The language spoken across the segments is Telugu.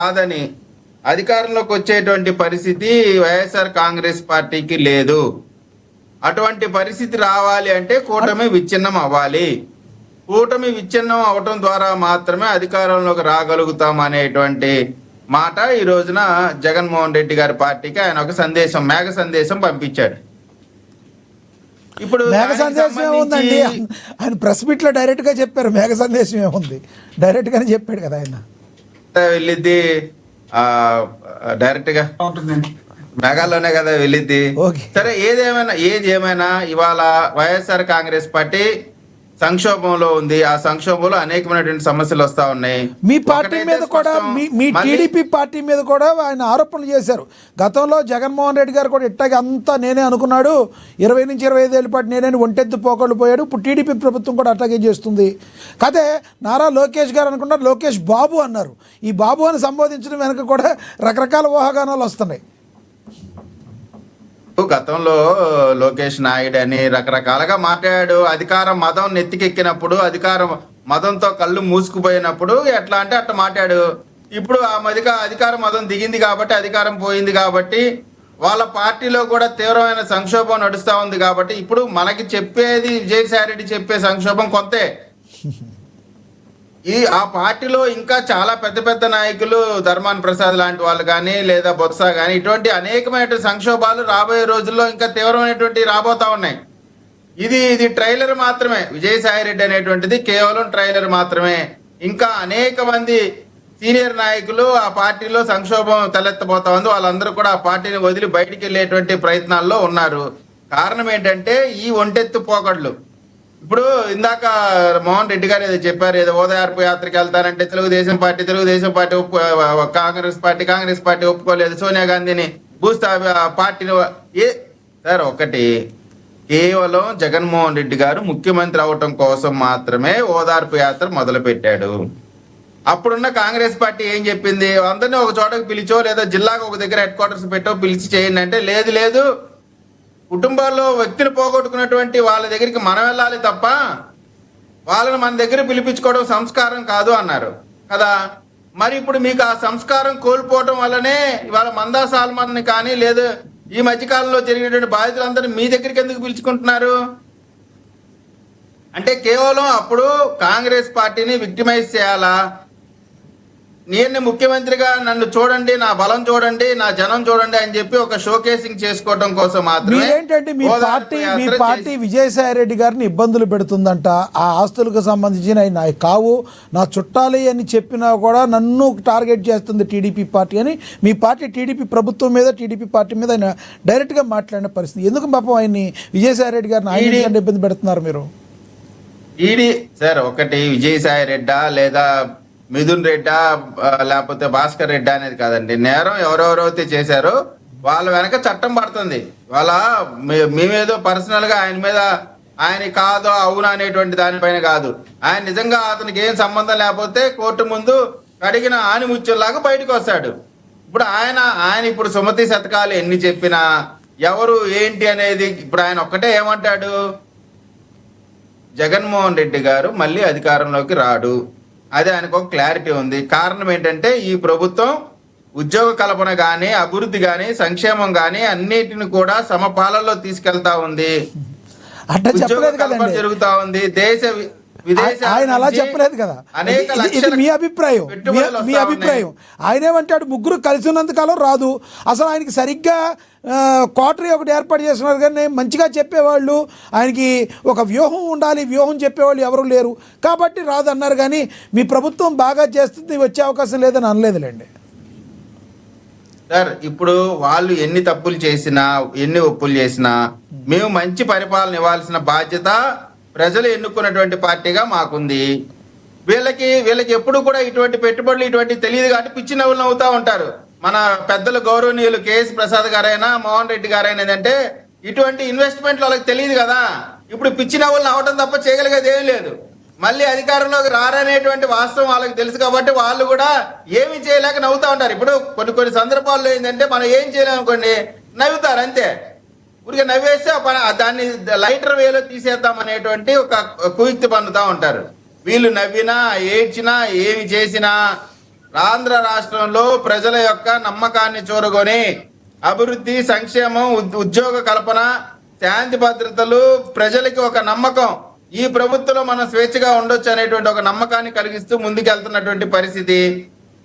కాదని అధికారంలోకి వచ్చేటువంటి పరిస్థితి వైఎస్ఆర్ కాంగ్రెస్ పార్టీకి లేదు. అటువంటి పరిస్థితి రావాలి అంటే కూటమి విచ్ఛిన్నం అవ్వాలి. కూటమి విచ్ఛిన్నం అవటం ద్వారా మాత్రమే అధికారంలోకి రాగలుగుతాం అనేటువంటి మాట ఈ రోజున జగన్మోహన్ రెడ్డి గారి పార్టీకి ఆయన ఒక సందేశం, మేఘ సందేశం పంపించాడు. ఇప్పుడు మేఘ సందేశం ఏముందండి, ఆయన ప్రెస్ మీట్ లో డైరెక్ట్ గా చెప్పారు. మేఘ సందేశం ఏముంది, డైరెక్ట్ గానే చెప్పాడు కదా ఆయన. వెళ్ళిద్ది డైరెక్ట్ గా మేఘాల్లోనే కదా వెళ్ళిద్ది. సరే, ఏదేమైనా ఇవాళ వైఎస్ఆర్ కాంగ్రెస్ పార్టీ సంక్షోభంలో ఉంది. ఆ సంక్షోభంలో అనేకమైనటువంటి సమస్యలు వస్తా ఉన్నాయి. మీ పార్టీ మీద కూడా, మీ టీడీపీ పార్టీ మీద కూడా ఆయన ఆరోపణలు చేశారు. గతంలో జగన్మోహన్ రెడ్డి గారు కూడా ఇట్టాగే అంతా నేనే అనుకున్నాడు, 20 నుంచి 25 ఏళ్ళ పాటు నేనే ఒంటెత్తు పోకళ్ళు పోయాడు. ఇప్పుడు టీడీపీ ప్రభుత్వం కూడా అట్లాగే చేస్తుంది. కాదే నారా లోకేష్ గారు అనుకున్నారు, లోకేష్ బాబు అన్నారు. ఈ బాబు అని సంబోధించడం వెనక కూడా రకరకాల ఊహాగానాలు వస్తున్నాయి. గతంలో లోకేష్ నాయుడు అని రకరకాలుగా మాట్లాడాడు. అధికారం మదం నెత్తికెక్కినప్పుడు, అధికారం మదంతో కళ్ళు మూసుకుపోయినప్పుడు ఎట్లా అంటే అట్లా మాట్లాడు. ఇప్పుడు ఆ అధికారం మదం దిగింది కాబట్టి, అధికారం పోయింది కాబట్టి, వాళ్ళ పార్టీలో కూడా తీవ్రమైన సంక్షోభం నడుస్తూ ఉంది కాబట్టి, ఇప్పుడు మనకి చెప్పేది విజయసాయిరెడ్డి చెప్పే సంక్షోభం కొంతే. ఆ పార్టీలో ఇంకా చాలా పెద్ద పెద్ద నాయకులు, ధర్మాన్ ప్రసాద్ లాంటి వాళ్ళు కానీ, లేదా బొత్స కానీ, ఇటువంటి అనేకమైన సంక్షోభాలు రాబోయే రోజుల్లో ఇంకా తీవ్రమైనటువంటి రాబోతా ఉన్నాయి. ఇది ట్రైలర్ మాత్రమే. విజయసాయిరెడ్డి అనేటువంటిది కేవలం ట్రైలర్ మాత్రమే. ఇంకా అనేక మంది సీనియర్ నాయకులు ఆ పార్టీలో సంక్షోభం తలెత్తబోతా ఉంది. వాళ్ళందరూ కూడా ఆ పార్టీని వదిలి బయటికి వెళ్ళేటువంటి ప్రయత్నాల్లో ఉన్నారు. కారణం ఏంటంటే ఈ ఒంటెత్తు పోకడ్లు. ఇప్పుడు ఇందాక మోహన్ రెడ్డి గారు ఏదో చెప్పారు, ఏదో ఓదార్పు యాత్రకి వెళ్తారంటే తెలుగుదేశం పార్టీ కాంగ్రెస్ పార్టీ ఒప్పుకోలేదు, సోనియా గాంధీని పార్టీని సార్. ఒకటి, కేవలం జగన్మోహన్ రెడ్డి గారు ముఖ్యమంత్రి అవటం కోసం మాత్రమే ఓదార్పు యాత్ర మొదలు పెట్టాడు. అప్పుడున్న కాంగ్రెస్ పార్టీ ఏం చెప్పింది, అందరినీ ఒక చోటకు పిలిచో లేదా జిల్లాకు ఒక దగ్గర హెడ్ క్వార్టర్స్ పెట్టో పిలిచి చేయండి అంటే, లేదు కుటుంబాల్లో వ్యక్తిని పోగొట్టుకున్నటువంటి వాళ్ళ దగ్గరికి మనం వెళ్ళాలి తప్ప వాళ్ళని మన దగ్గర పిలిపించుకోవడం సంస్కారం కాదు అన్నారు కదా. మరి ఇప్పుడు మీకు ఆ సంస్కారం కోల్పోవడం వల్లనే ఇవాళ మందా సాల్మన్ని కానీ, లేదా ఈ మధ్యకాలంలో జరిగినటువంటి బాధితులందరినీ మీ దగ్గరికి ఎందుకు పిలుచుకుంటున్నారు అంటే, కేవలం అప్పుడు కాంగ్రెస్ పార్టీని విక్టిమైజ్ చేయాలా, నేను ముఖ్యమంత్రిగా నన్ను చూడండి, నా బలం చూడండి, నా జనం చూడండి అని చెప్పి ఒక షోకేసింగ్ చేసుకోవడం కోసం మాత్రమే. ఏంటంటే మీ పార్టీ విజయసాయి రెడ్డి గారిని ఇబ్బందులు పెడుతుందంట. ఆ ఆస్తులకు సంబంధించిన ఆయన కావు, నా చుట్టాలి అని చెప్పినా కూడా నన్ను టార్గెట్ చేస్తుంది టీడీపీ పార్టీ అని మీ పార్టీ టీడీపీ ప్రభుత్వం మీద, టీడీపీ పార్టీ మీద ఆయన డైరెక్ట్గా మాట్లాడిన పరిస్థితి. ఎందుకు పాపం ఆయన్ని విజయసాయి రెడ్డి గారిని ఆయన ఇబ్బంది పెడుతున్నారు మీరు? సార్, ఒకటి విజయసాయి రెడ్డా లేదా మిథున్ రెడ్డా లేకపోతే భాస్కర్ రెడ్డా అనేది కాదండి. నేరం ఎవరెవరైతే చేశారో వాళ్ళ వెనక చట్టం పడుతుంది. వాళ్ళ మేమేదో పర్సనల్ గా ఆయన మీద ఆయన కాదో అవునా అనేటువంటి దానిపైన కాదు. ఆయన నిజంగా అతనికి ఏం సంబంధం లేకపోతే కోర్టు ముందు కడిగిన ఆనిముత్యంలాగా బయటకు వస్తాడు. ఇప్పుడు ఆయన ఇప్పుడు సుమతి శతకాలు ఎన్ని చెప్పినా ఎవరు ఏంటి అనేది, ఇప్పుడు ఆయన ఒక్కటే ఏమంటాడు, జగన్మోహన్ రెడ్డి గారు మళ్ళీ అధికారంలోకి రాడు. అదే ఆయనకు ఒక క్లారిటీ ఉంది. కారణం ఏంటంటే ఈ ప్రభుత్వం ఉద్యోగ కల్పన కానీ, అభివృద్ధి కానీ, సంక్షేమం కానీ అన్నిటిని కూడా సమపాలనలో తీసుకెళ్తా ఉంది. ఉద్యోగ కల్పన జరుగుతా ఉంది. ఆయన అలా చెప్పలేదు కదా. ఇది మీ అభిప్రాయం. ఆయన ఏమంటాడు, ముగ్గురు కలిసి ఉన్నంతకాలం రాదు. అసలు ఆయనకి సరిగ్గా క్వార్టరీ ఒకటి ఏర్పాటు చేస్తున్నారు కానీ మంచిగా చెప్పేవాళ్ళు, ఆయనకి ఒక వ్యూహం ఉండాలి, వ్యూహం చెప్పేవాళ్ళు ఎవరు లేరు కాబట్టి రాదు అన్నారు. కానీ మీ ప్రభుత్వం బాగా చేస్తుంది, వచ్చే అవకాశం లేదని అనలేదులేండి సార్. ఇప్పుడు వాళ్ళు ఎన్ని తప్పులు చేసినా, ఎన్ని ఒప్పులు చేసినా మేము మంచి పరిపాలన ఇవ్వాల్సిన బాధ్యత ప్రజలు ఎన్నుకున్నటువంటి పార్టీగా మాకుంది. వీళ్ళకి ఎప్పుడు కూడా ఇటువంటి పెట్టుబడులు ఇటువంటి తెలియదు కాబట్టి పిచ్చి నవ్వులు నవ్వుతూ ఉంటారు. మన పెద్దలు గౌరవనీయులు కేఎస్ ప్రసాద్ గారైనా, మోహన్ రెడ్డి గారైనా ఏంటంటే ఇటువంటి ఇన్వెస్ట్మెంట్లు వాళ్ళకి తెలియదు కదా. ఇప్పుడు పిచ్చి నవ్వులు నవ్వటం తప్ప చేయగలిగేది ఏం లేదు. మళ్ళీ అధికారంలోకి రారనేటువంటి వాస్తవం వాళ్ళకి తెలుసు కాబట్టి వాళ్ళు కూడా ఏమి చేయలేక నవ్వుతూ ఉంటారు. ఇప్పుడు కొన్ని సందర్భాల్లో ఏంటంటే మనం ఏం చేయలేమనుకోండి, నవ్వుతారు అంతే. ఊరికే నవ్వేస్తే దాన్ని లైటర్ వేలో తీసేద్దాం అనేటువంటి ఒక కుయుక్తి పన్నుతా ఉంటారు. వీళ్ళు నవ్వినా, ఏడ్చినా, ఏమి చేసినా ఆంధ్ర రాష్ట్రంలో ప్రజల యొక్క నమ్మకాన్ని చూరగొని అభివృద్ధి, సంక్షేమం, ఉద్యోగ కల్పన, శాంతి భద్రతలు, ప్రజలకి ఒక నమ్మకం, ఈ ప్రభుత్వంలో మనం స్వేచ్ఛగా ఉండొచ్చు అనేటువంటి ఒక నమ్మకాన్ని కలిగిస్తూ ముందుకెళ్తున్నటువంటి పరిస్థితి.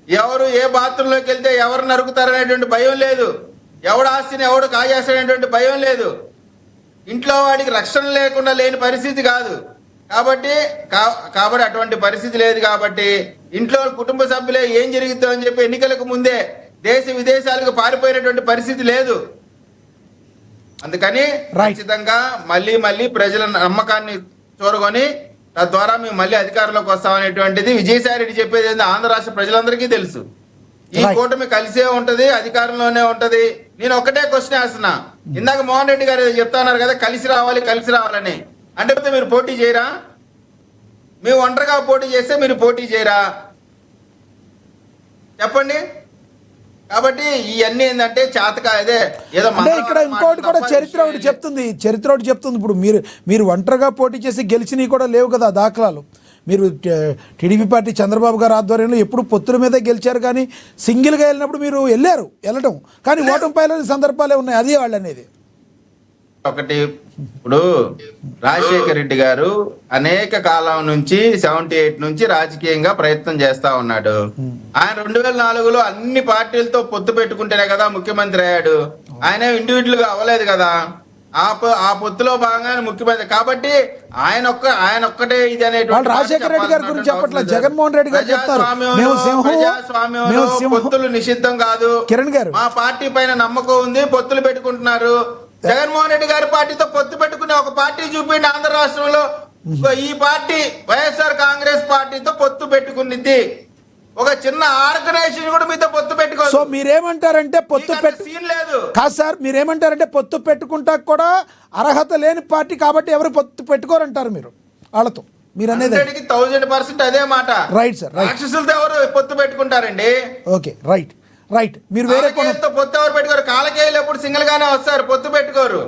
ఎవరు ఏ బాత్రూంలోకి వెళ్తే ఎవరు నరుకుతారనేటువంటి భయం లేదు, ఎవడు ఆస్తిని ఎవడు కాజేస్తాడనేటువంటి భయం లేదు, ఇంట్లో వాడికి రక్షణ లేకుండా లేని పరిస్థితి కాదు. కాబట్టి అటువంటి పరిస్థితి లేదు. కాబట్టి ఇంట్లో కుటుంబ సభ్యులే ఏం జరుగుతుందో అని చెప్పి ఎన్నికలకు ముందే దేశ విదేశాలకు పారిపోయినటువంటి పరిస్థితి లేదు. అందుకని ఖచ్చితంగా మళ్ళీ ప్రజల నమ్మకాన్ని చూరగొని తద్వారా మేము మళ్ళీ అధికారంలోకి వస్తామనేటువంటిది విజయసాయి రెడ్డి చెప్పేది ఏంది ఆంధ్ర రాష్ట్ర ప్రజలందరికీ తెలుసు. ఈ కూటమి కలిసే ఉంటది, అధికారంలోనే ఉంటది. నేను ఒకటే క్వశ్చన్ వేస్తున్నా, ఇందాక మోహన్ రెడ్డి గారు చెప్తా ఉన్నారు కదా కలిసి రావాలని, అంటే మీరు పోటీ చేయరా? మేము ఒంటరిగా పోటీ చేస్తే మీరు పోటీ చేయరా చెప్పండి. కాబట్టి ఇవన్నీ ఏంటంటే చాతక అదే ఏదో అంటే ఇక్కడ ఇంకోటి కూడా చరిత్ర ఒకటి చెప్తుంది. ఇప్పుడు మీరు ఒంటరిగా పోటీ చేసి గెలిచినవి కూడా లేవు కదా దాఖలాలు. మీరు టీడీపీ పార్టీ చంద్రబాబు గారు ఆధ్వర్యంలో ఎప్పుడు పొత్తుల మీదే గెలిచారు, కానీ సింగిల్గా వెళ్ళినప్పుడు మీరు వెళ్ళటం కానీ ఓటమి పైన సందర్భాలే ఉన్నాయి. అది వాళ్ళు అనేది ఒకటి. ఇప్పుడు రాజశేఖర రెడ్డి గారు అనేక కాలం నుంచి 78 నుంచి రాజకీయంగా ప్రయత్నం చేస్తా ఉన్నాడు. ఆయన 2004లో అన్ని పార్టీలతో పొత్తు పెట్టుకుంటేనే కదా ముఖ్యమంత్రి అయ్యాడు. ఆయన ఇండివిజువల్ గా అవ్వలేదు కదా. ఆ పొత్తులో భాగంగా ముఖ్యమంత్రి కాబట్టి ఆయన ఒక్కటే ఇది అనేటువంటి రాజశేఖర రెడ్డి గారి గురించి చెప్పట్లేదు, జగన్మోహన్ రెడ్డి గారు చెప్తారు ప్రజాస్వామ్యంలో పొత్తులు నిషిద్ధం కాదు. కిరణ్ గారు మా పార్టీ పైన నమ్మకం ఉంది, పొత్తులు పెట్టుకుంటున్నారు. జగన్మోహన్ రెడ్డి గారి పార్టీతో పొత్తు పెట్టుకునే ఒక పార్టీ చూపిండి ఆంధ్ర రాష్ట్రంలో. ఈ పార్టీ వైఎస్ఆర్ కాంగ్రెస్ పార్టీతో పొత్తు పెట్టుకునిద్ది, ఒక చిన్న ఆర్గనైజేషన్ కూడా మీతో పొత్తు పెట్టుకో. సో మీరేమంటారంటే సీన్ లేదు కాదు సార్, మీరేమంటారంటే పొత్తు పెట్టుకుంటా కూడా అర్హత లేని పార్టీ కాబట్టి ఎవరు పొత్తు పెట్టుకోరంటారు మీరు వాళ్ళతో. మీరు అనేది 1000% అదే మాట. రైట్ సార్, రాక్షసులతో ఎవరు పొత్తు పెట్టుకుంటారండి? Okay right. మీరు వేరే పొత్తు ఎవరు పెట్టుకోరు? కాలకేయులు ఎప్పుడు సింగిల్ గానే వస్తారు, పొత్తు పెట్టుకోరు.